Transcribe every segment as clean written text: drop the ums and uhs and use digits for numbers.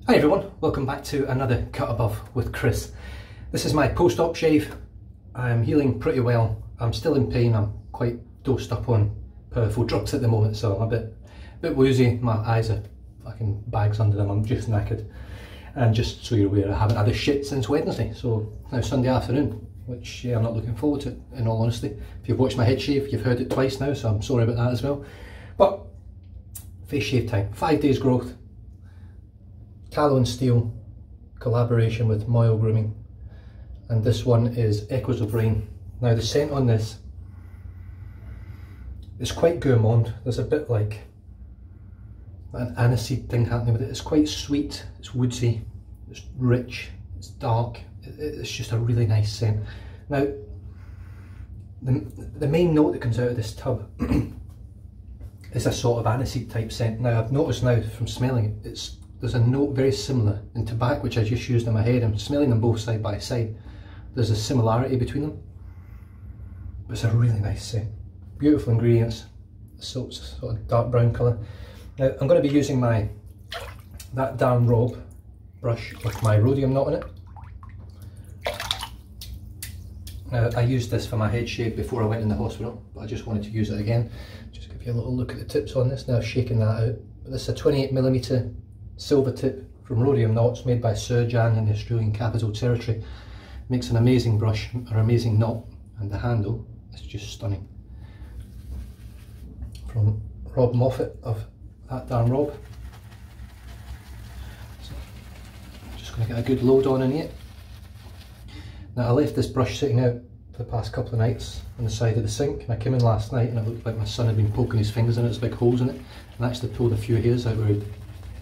Hi everyone, welcome back to another Cut Above with Chris. This is my post-op shave. I'm healing pretty well. I'm still in pain. I'm quite dosed up on powerful drugs at the moment, so I'm a bit woozy. My eyes are fucking bags under them. I'm just knackered. And just so you're aware, I haven't had a shit since Wednesday, so now Sunday afternoon, which I'm not looking forward to, in all honesty. If you've watched my head shave, you've heard it twice now, so I'm sorry about that as well. But face shave time, 5 days growth. Tallow and Steel collaboration with Moyle Grooming, and this one is Echoes of Rain. Now the scent on this is quite gourmand. There's a bit like an aniseed thing happening with it. It's quite sweet, it's woodsy, it's rich, it's dark. It's just a really nice scent. Now the main note that comes out of this tub is a sort of aniseed type scent. Now I've noticed now from smelling it, there's a note very similar in tobacco, which I just used in my head. I'm smelling them both side by side. There's a similarity between them, but it's a really nice scent. Beautiful ingredients. The soap's sort of dark brown colour. Now I'm going to be using that Darren Robb brush with my rhodium knot in it. Now I used this for my head shave before I went in the hospital, but I just wanted to use it again. Just give you a little look at the tips on this. Now shaking that out. This is a 28mm silver tip from Rhodium Knots, made by Sir Jan in the Australian Capital Territory. Makes an amazing brush, an amazing knot, and the handle is just stunning. From Rob Moffat of that Darren Robb. So I'm just going to get a good load on in here. Now I left this brush sitting out for the past couple of nights on the side of the sink, and I came in last night and it looked like my son had been poking his fingers in it. There's big holes in it, and I actually pulled a few hairs out where he'd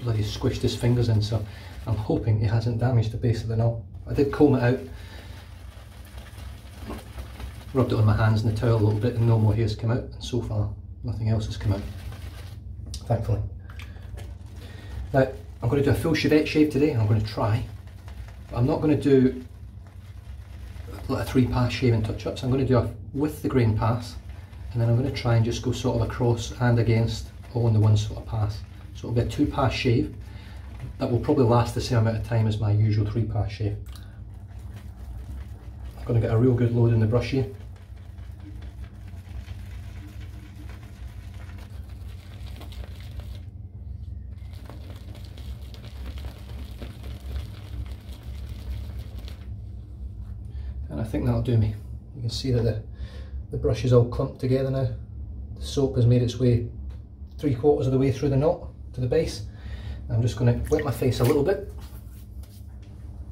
bloody squished his fingers in, so I'm hoping he hasn't damaged the base of the knot. I did comb it out, rubbed it on my hands and the towel a little bit, and no more hairs came out, and so far nothing else has come out, thankfully. Now I'm going to do a full chevette shave today. I'm going to try, but I'm not going to do a 3-pass shave and touch-ups. I'm going to do a with the grain pass, and then I'm going to try and just go sort of across and against all in the one sort of pass. So it'll be a 2-pass shave that will probably last the same amount of time as my usual 3-pass shave. I'm going to get a real good load in the brush here. And I think that'll do me. You can see that the brush is all clumped together now. The soap has made its way 3/4 of the way through the knot to the base. I'm just going to wet my face a little bit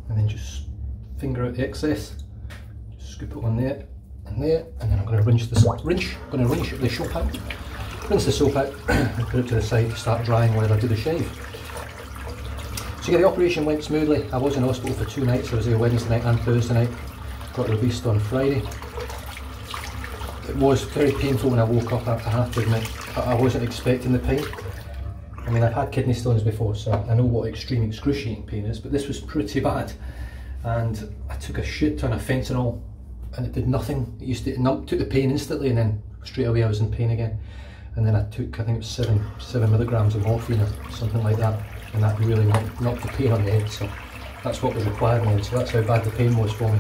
and then just finger out the excess. Just scoop it on there, and then I'm going to rinse the soap out, rinse the soap out and put it to the side to start drying while I do the shave. So yeah, the operation went smoothly. I was in hospital for 2 nights. I was there Wednesday night and Thursday night. Got released on Friday. It was very painful when I woke up, I have to admit. I wasn't expecting the pain. I mean, I've had kidney stones before, so I know what extreme excruciating pain is, but this was pretty bad. And I took a shit ton of fentanyl and it did nothing. It took the pain instantly, and then straight away I was in pain again. And then I took, I think it was 7 milligrams of morphine or something like that, and that really knocked the pain on the head. So that's what was required now, so that's how bad the pain was for me.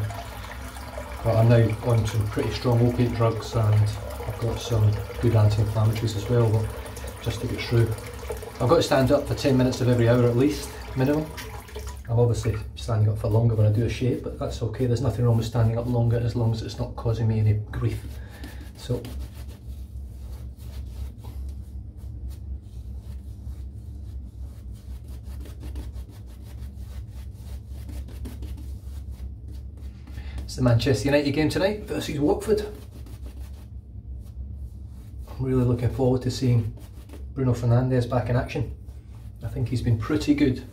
But I'm now on some pretty strong opiate drugs, and I've got some good anti-inflammatories as well, but just to get through. I've got to stand up for 10 minutes of every hour at least, minimum. I'm obviously standing up for longer when I do a shave, but that's okay. There's nothing wrong with standing up longer as long as it's not causing me any grief. So it's the Manchester United game tonight versus Watford. I'm really looking forward to seeing Bruno Fernandes back in action. I think he's been pretty good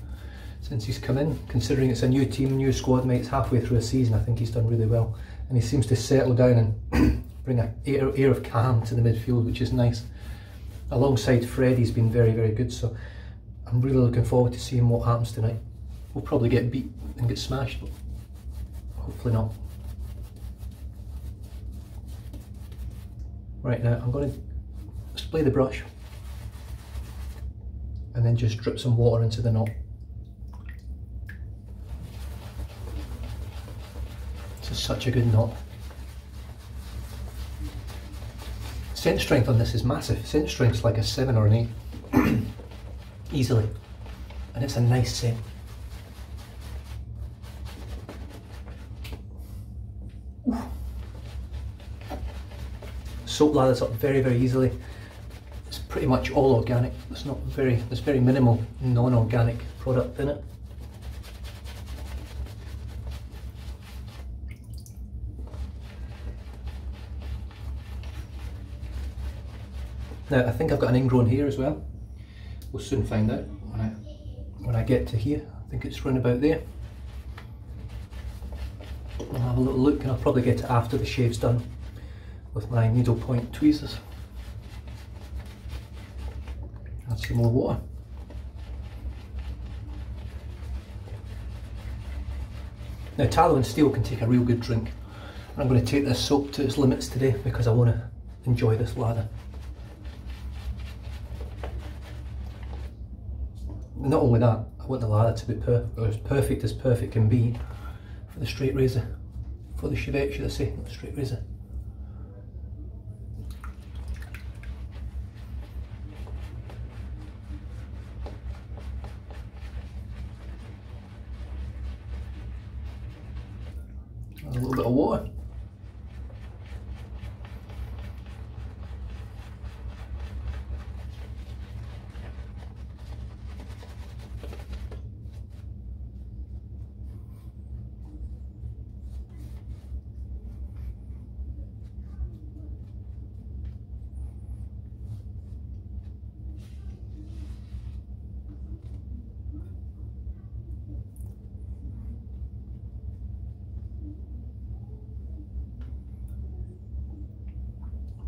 since he's come in, considering it's a new team, new squad mates halfway through a season. I think he's done really well, and he seems to settle down and bring an air of calm to the midfield, which is nice. Alongside Fred, he's been very, very good, so I'm really looking forward to seeing what happens tonight. We'll probably get beat and get smashed, but hopefully not. Right, now I'm going to spray the brush and then just drip some water into the knot. such a good knot. Scent strength on this is massive. Scent strength's like a 7 or an 8. Easily. And it's a nice scent. Ooh. Soap lathers up very, very easily. It's pretty much all organic. There's very minimal non-organic product in it. Now I think I've got an ingrown hair as well. We'll soon find out when I get to here. I think it's round about there. I'll have a little look, and I'll probably get it after the shave's done with my needlepoint tweezers. Add some more water. Now tallow and steel can take a real good drink. And I'm going to take this soap to its limits today because I want to enjoy this lather. Not only that, I want the lather to be as perfect can be for the straight razor, for the Chevette should I say, not the straight razor. A little bit of water.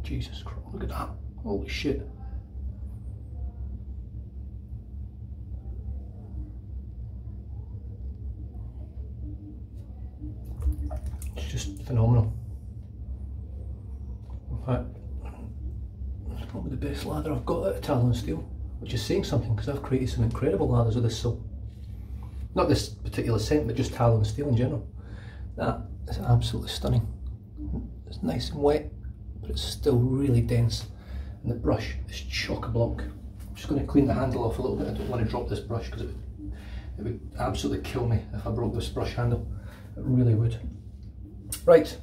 Jesus Christ, look at that. Holy shit. It's just phenomenal. In fact, it's probably the best lather I've got out of tallow and steel, which is saying something because I've created some incredible lathers with this soap. Not this particular scent, but just tallow and steel in general. That is absolutely stunning. It's nice and wet, but it's still really dense, and the brush is chock-a-block. I'm just going to clean the handle off a little bit. I don't want to drop this brush because it would absolutely kill me if I broke this brush handle. It really would. Right,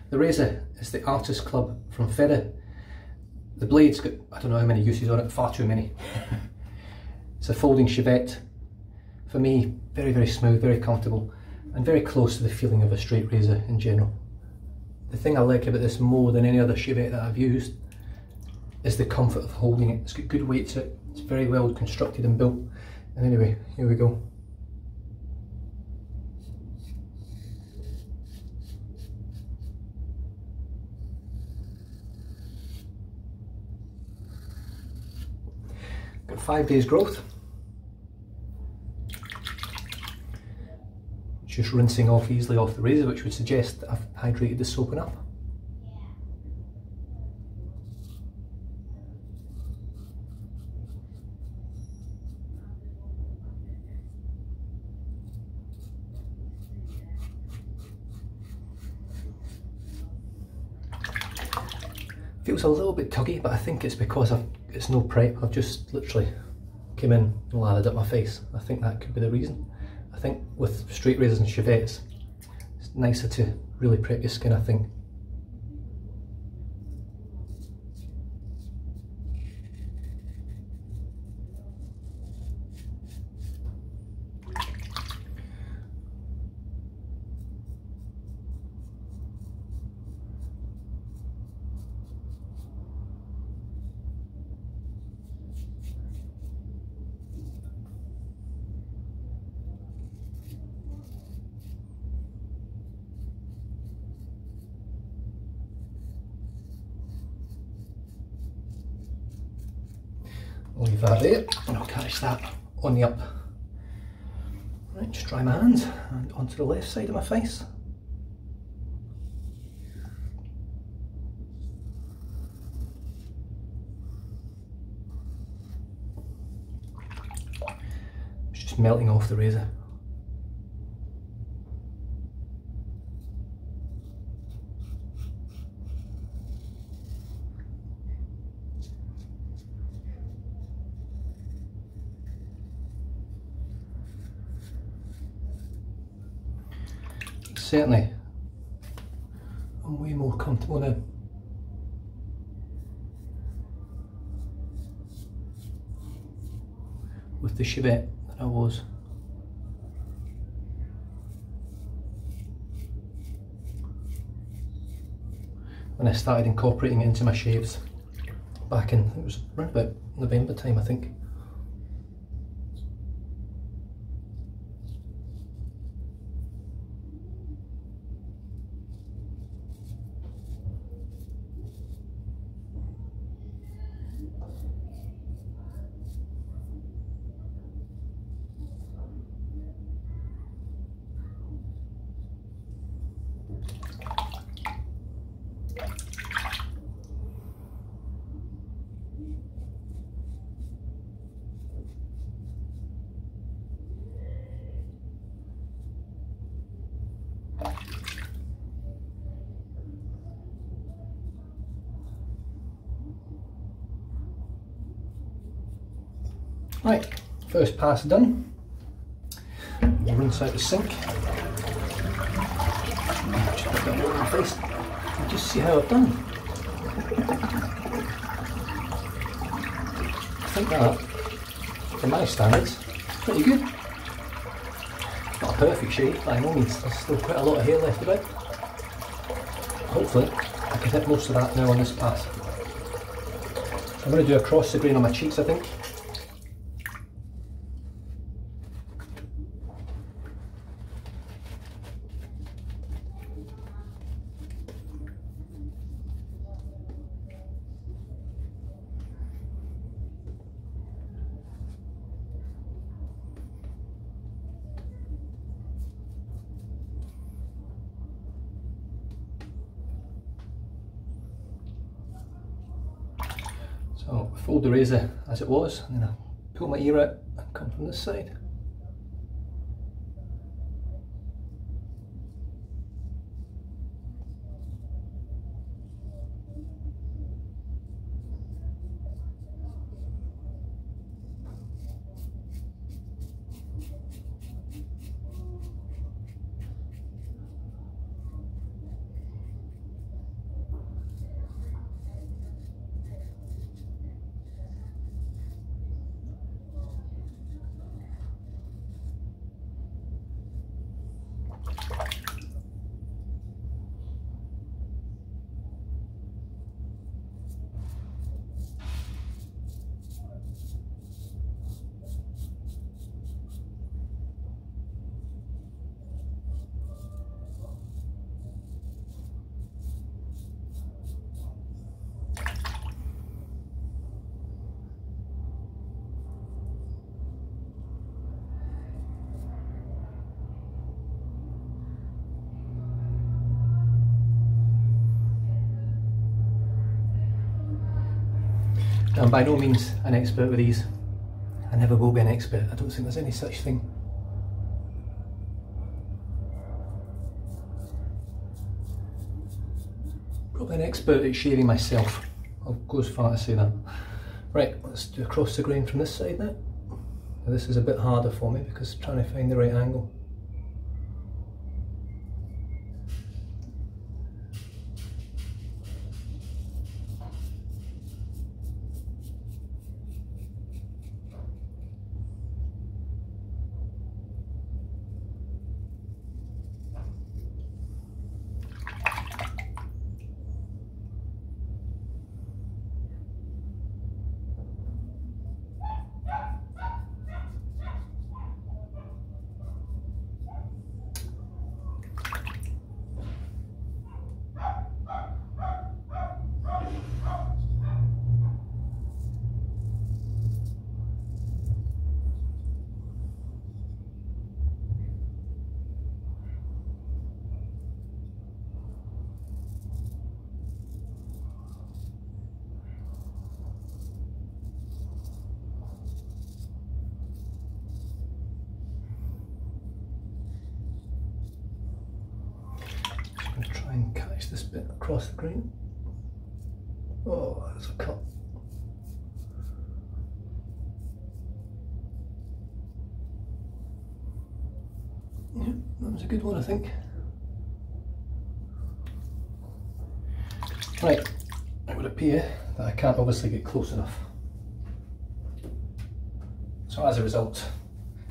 the razor is the Artist Club from Fede. The blade's got, I don't know how many uses on it, far too many. It's a folding Chevette. For me, very, very smooth, very comfortable, and very close to the feeling of a straight razor in general. The thing I like about this more than any other Chevette that I've used is the comfort of holding it. It's got good weight to it, it's very well constructed and built. And anyway, here we go. Got 5 days growth. Just rinsing off easily off the razor, which would suggest that I've hydrated the soap enough. Feels a little bit tuggy, but I think it's because it's no prep. I've just literally came in and lathered up my face. I think that could be the reason. I think with straight razors and Chevettes, it's nicer to really prep your skin, I think. I'll leave that there and I'll catch that on the up. Right, just dry my hands and onto the left side of my face. It's just melting off the razor. certainly I'm way more comfortable now. With the Chevette than I was. When I started incorporating it into my shaves back in, it was around about November time, I think. Right, first pass done. I'll rinse out the sink. Just put that over my face and just see how I've done. I think that, for my standards, pretty good. Not a perfect shave by no means, there's still quite a lot of hair left about. Hopefully I can hit most of that now on this pass. I'm going to do across the grain on my cheeks, I think. So fold the razor as it was, and then I'll pull my ear out and come from this side. I'm by no means an expert with these. I never will be an expert. I don't think there's any such thing. Probably an expert at shaving myself. I'll go as far to say that. Right, let's do across the grain from this side now. Now this is a bit harder for me because I'm trying to find the right angle. And catch this bit across the grain. Oh, that's a cut. Yeah, that was a good one, I think. Right, it would appear that I can't obviously get close enough. So as a result,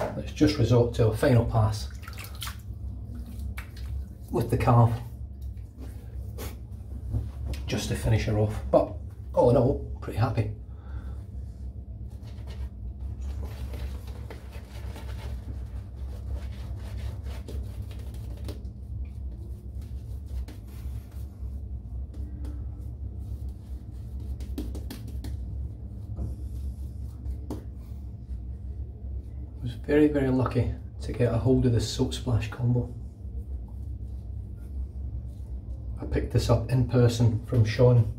let's just resort to a final pass with the carve, just to finish her off. But all in all, pretty happy. I was very, very lucky to get a hold of this Soap Splash combo. I picked this up in person from Sean,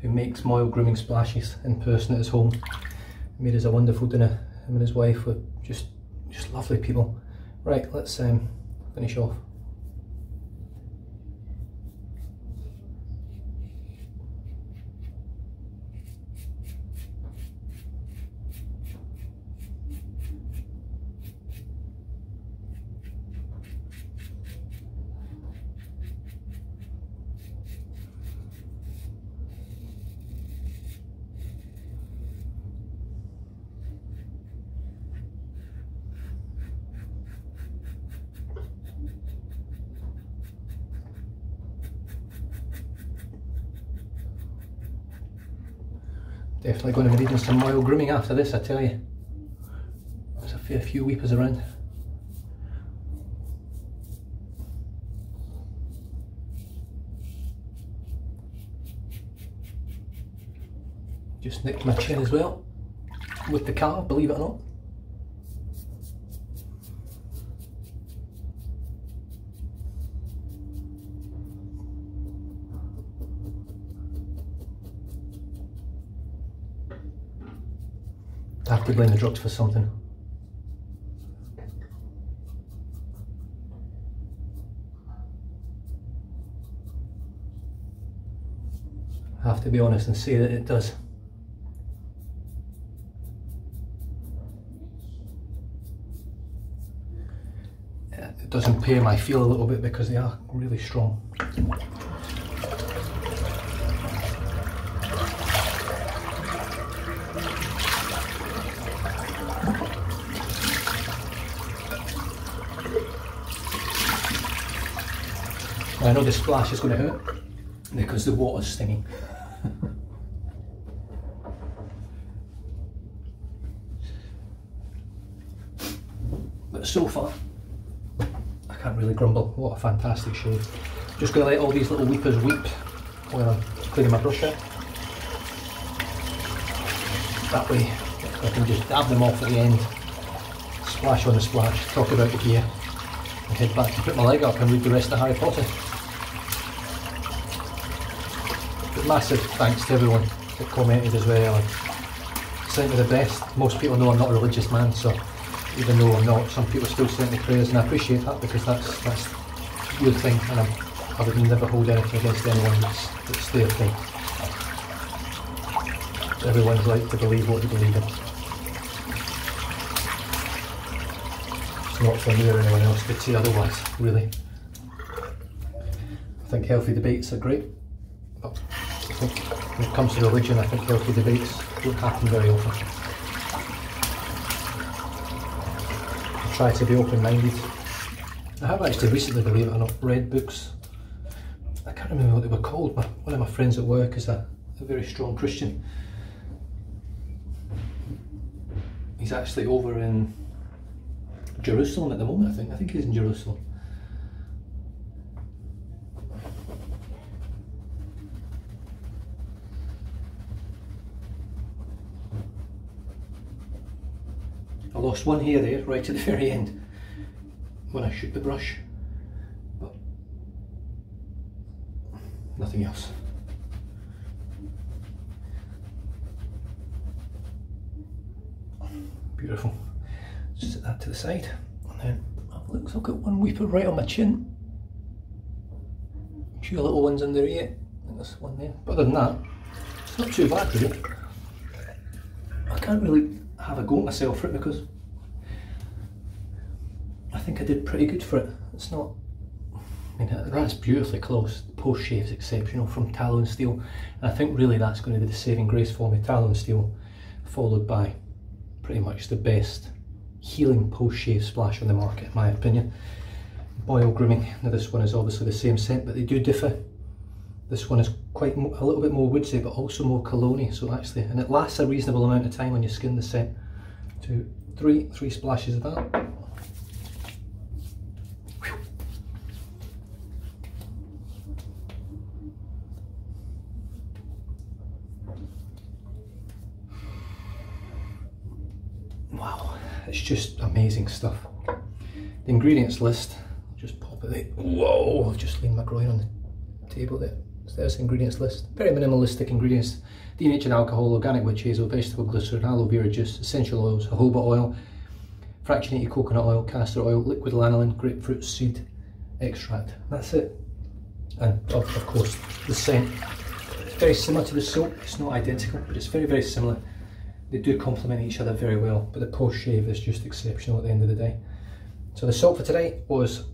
who makes Moyle Grooming Splashes in person at his home. He made us a wonderful dinner. Him and his wife were just lovely people. Right, let's finish off. Definitely going to be needing some Moyle grooming after this, I tell you. There's a fair few weepers around. Just nicked my chin as well with the carve, believe it or not. I have to blame the drugs for something. I have to be honest and say that it does. It does impair my feel a little bit because they are really strong. I know the splash is going to hurt because the water's stinging. But so far, I can't really grumble. What a fantastic shave. Just going to let all these little weepers weep while I'm cleaning my brush out. That way I can just dab them off at the end, splash on the splash, talk about the gear, and head back to put my leg up and read the rest of Harry Potter. But massive thanks to everyone that commented as well and sent me the best. Most people know I'm not a religious man, so even though I'm not, some people still sent me prayers, and I appreciate that because that's your thing, and I would never hold anything against anyone that's their thing. Everyone's right to believe what they believe in. It's not for me or anyone else to say otherwise, really. I think healthy debates are great, but I think when it comes to religion, I think healthy debates don't happen very often. I try to be open-minded. I have actually recently, believe it or not, read books. I can't remember what they were called, but one of my friends at work is a very strong Christian. He's actually over in Jerusalem at the moment, I think he's in Jerusalem. I lost one hair there right at the very end when I shook the brush, but nothing else. Beautiful. Just set that to the side, and then look, I've got one weeper right on my chin. A few little ones in the ear. I think there's one there. But other than that, it's not too bad really. I can't really have a go at myself for it because I think I did pretty good for it. It's not mean, that's beautifully close. The post shave is exceptional from Tallow and Steel, and I think really that's going to be the saving grace for me. Tallow and Steel, followed by pretty much the best healing post shave splash on the market, in my opinion. Boyle Grooming. Now this one is obviously the same scent, but they do differ. This one is quite a little bit more woodsy, but also more cologne-y. So actually, and it lasts a reasonable amount of time on your skin. The scent. 2, 3 splashes of that. Wow, it's just amazing stuff. The ingredients list, I'll just pop it there. Whoa, I've just leaned my groin on the table there. So there's the ingredients list. Very minimalistic ingredients. denatured alcohol, organic witch hazel, vegetable glycerin, aloe vera juice, essential oils, jojoba oil, fractionated coconut oil, castor oil, liquid lanolin, grapefruit seed extract. That's it. And of course the scent. It's very similar to the soap. It's not identical, but it's very, very similar. They do complement each other very well, but the post shave is just exceptional at the end of the day. So the soap for today was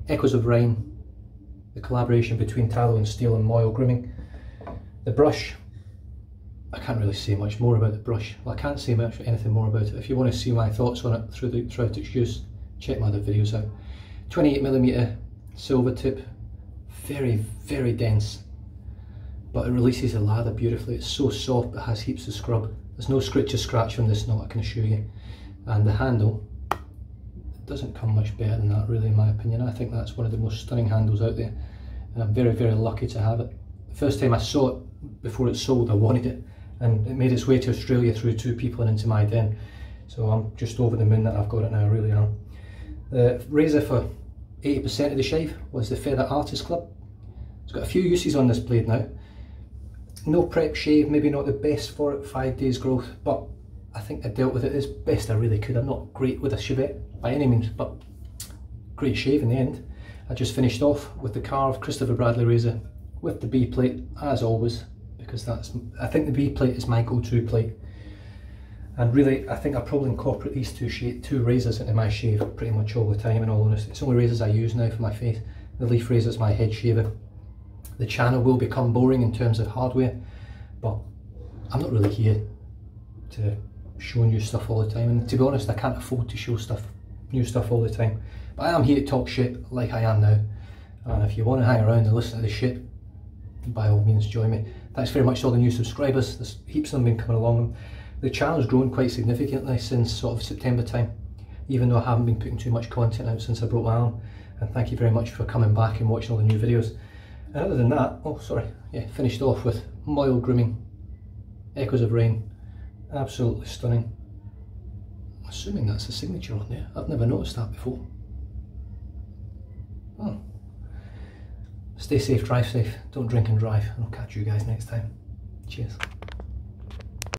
Echoes of Rain, the collaboration between Tallow and Steel and Moyle Grooming. The brush, I can't really say much more about the brush. Well, I can't say much anything more about it. If you want to see my thoughts on it throughout its use, check my other videos out. 28mm silver tip, very, very dense, but it releases the lather beautifully. It's so soft, it has heaps of scrub. There's no scratch or scratch from this knot, I can assure you. And the handle, it doesn't come much better than that really, in my opinion. I think that's one of the most stunning handles out there, and I'm very, very lucky to have it. The first time I saw it before it sold, I wanted it, and it made its way to Australia through 2 people and into my den. So I'm just over the moon that I've got it now, I really am. The razor for 80% of the shave was the Feather Artist Club. It's got a few uses on this blade now. No prep shave, maybe not the best for it, 5 days growth, but I think I dealt with it as best I really could. I'm not great with a shavette by any means, but great shave in the end. I just finished off with the carved Christopher Bradley razor with the B plate, as always, because I think the B plate is my go-to plate. And really, I think I probably incorporate these two razors into my shave pretty much all the time, in all honesty. It's the only razors I use now for my face. The Leaf razor is my head shaver. The channel will become boring in terms of hardware, but I'm not really here to show new stuff all the time, and to be honest, I can't afford to show new stuff all the time. But I am here to talk shit like I am now, and if you want to hang around and listen to the shit, by all means join me. Thanks very much to all the new subscribers. There's heaps of them been coming along. The channel's grown quite significantly since sort of September time, even though I haven't been putting too much content out since I broke my arm. And thank you very much for coming back and watching all the new videos. And other than that, finished off with Moyle Grooming, Echoes of Rain. Absolutely stunning. I'm assuming that's a signature on there. I've never noticed that before. Oh. Stay safe, drive safe, don't drink and drive, and I'll catch you guys next time. Cheers.